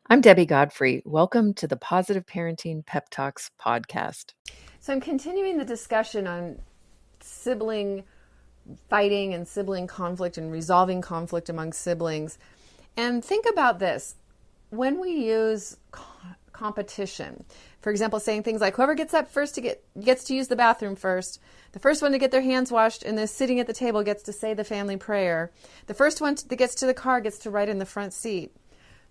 I'm Debbie Godfrey. Welcome to the Positive Parenting Pep Talks podcast. So I'm continuing the discussion on sibling fighting and sibling conflict and resolving conflict among siblings. And think about this. When we use competition, for example, saying things like whoever gets up first gets to use the bathroom first, the first one to get their hands washed and then sitting at the table gets to say the family prayer, the first one that gets to the car gets to ride in the front seat.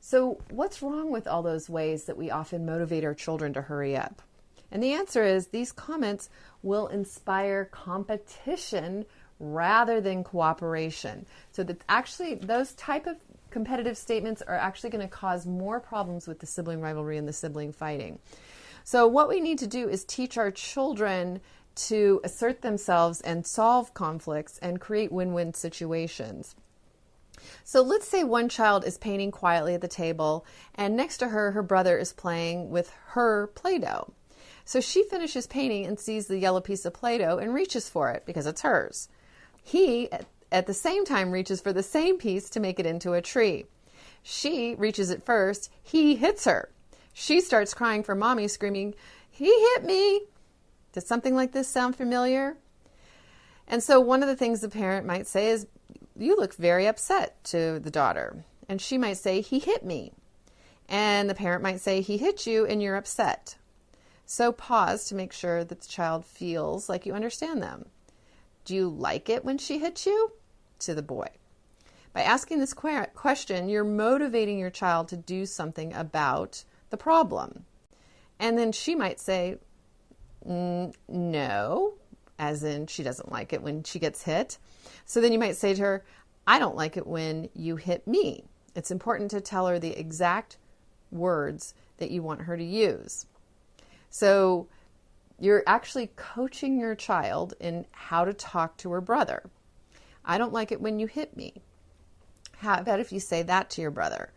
So what's wrong with all those ways that we often motivate our children to hurry up? And the answer is these comments will inspire competition rather than cooperation. So that actually those type of competitive statements are actually going to cause more problems with the sibling rivalry and the sibling fighting. So what we need to do is teach our children to assert themselves and solve conflicts and create win-win situations. So let's say one child is painting quietly at the table, and next to her, her brother is playing with her Play-Doh. So she finishes painting and sees the yellow piece of Play-Doh and reaches for it because it's hers. He, at the same time, reaches for the same piece to make it into a tree. She reaches it first. He hits her. She starts crying for mommy, screaming, "He hit me!" Does something like this sound familiar? And so one of the things the parent might say is, "You look very upset," to the daughter. And she might say, "He hit me." And the parent might say, "He hit you and you're upset." So pause to make sure that the child feels like you understand them. "Do you like it when she hits you?" to the boy. By asking this question, you're motivating your child to do something about the problem. And then she might say, "No," as in she doesn't like it when she gets hit. So then you might say to her, "I don't like it when you hit me." It's important to tell her the exact words that you want her to use. So you're actually coaching your child in how to talk to her brother. "I don't like it when you hit me." How about if you say that to your brother?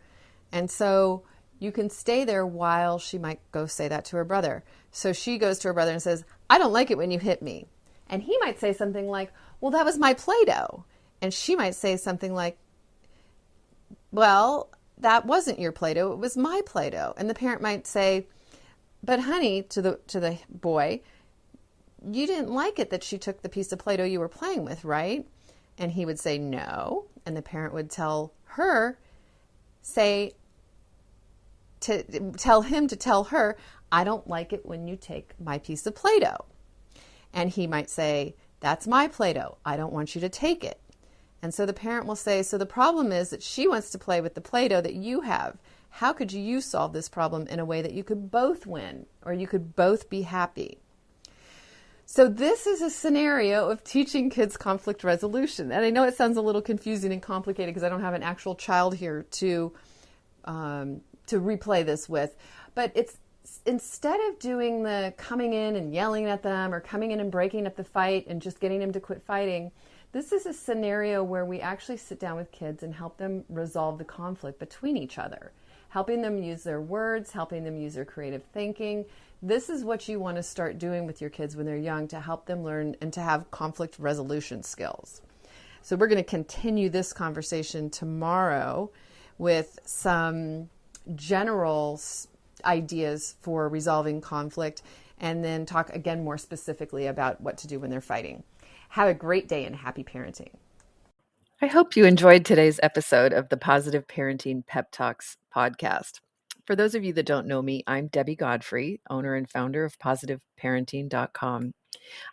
And so you can stay there while she might go say that to her brother. So she goes to her brother and says, "I don't like it when you hit me." And he might say something like, "Well, that was my Play-Doh." And she might say something like, "Well, that wasn't your Play-Doh, it was my Play-Doh." And the parent might say, "But honey," to the boy, "you didn't like it that she took the piece of Play-Doh you were playing with, right?" And he would say, "No." And the parent would tell him to tell her, "I don't like it when you take my piece of Play-Doh." And he might say, "That's my Play-Doh. I don't want you to take it." And so the parent will say, "So the problem is that she wants to play with the Play-Doh that you have. How could you solve this problem in a way that you could both win or you could both be happy?" So this is a scenario of teaching kids conflict resolution. And I know it sounds a little confusing and complicated because I don't have an actual child here to replay this with. But it's instead of doing the coming in and yelling at them or coming in and breaking up the fight and just getting them to quit fighting, this is a scenario where we actually sit down with kids and help them resolve the conflict between each other, helping them use their words, helping them use their creative thinking. This is what you want to start doing with your kids when they're young to help them learn and to have conflict resolution skills. So we're going to continue this conversation tomorrow with some general ideas for resolving conflict and then talk again more specifically about what to do when they're fighting. Have a great day and happy parenting. I hope you enjoyed today's episode of the Positive Parenting Pep Talks podcast. For those of you that don't know me, I'm Debbie Godfrey, owner and founder of positiveparenting.com.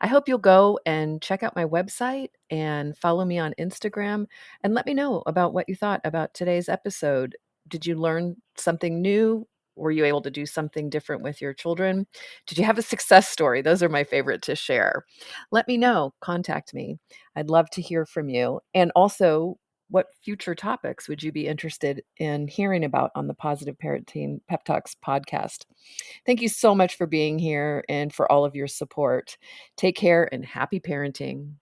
I hope you'll go and check out my website and follow me on Instagram and let me know about what you thought about today's episode. Did you learn something new? Were you able to do something different with your children? Did you have a success story? Those are my favorite to share. Let me know. Contact me. I'd love to hear from you. And also, what future topics would you be interested in hearing about on the Positive Parenting Pep Talks podcast? Thank you so much for being here and for all of your support. Take care and happy parenting.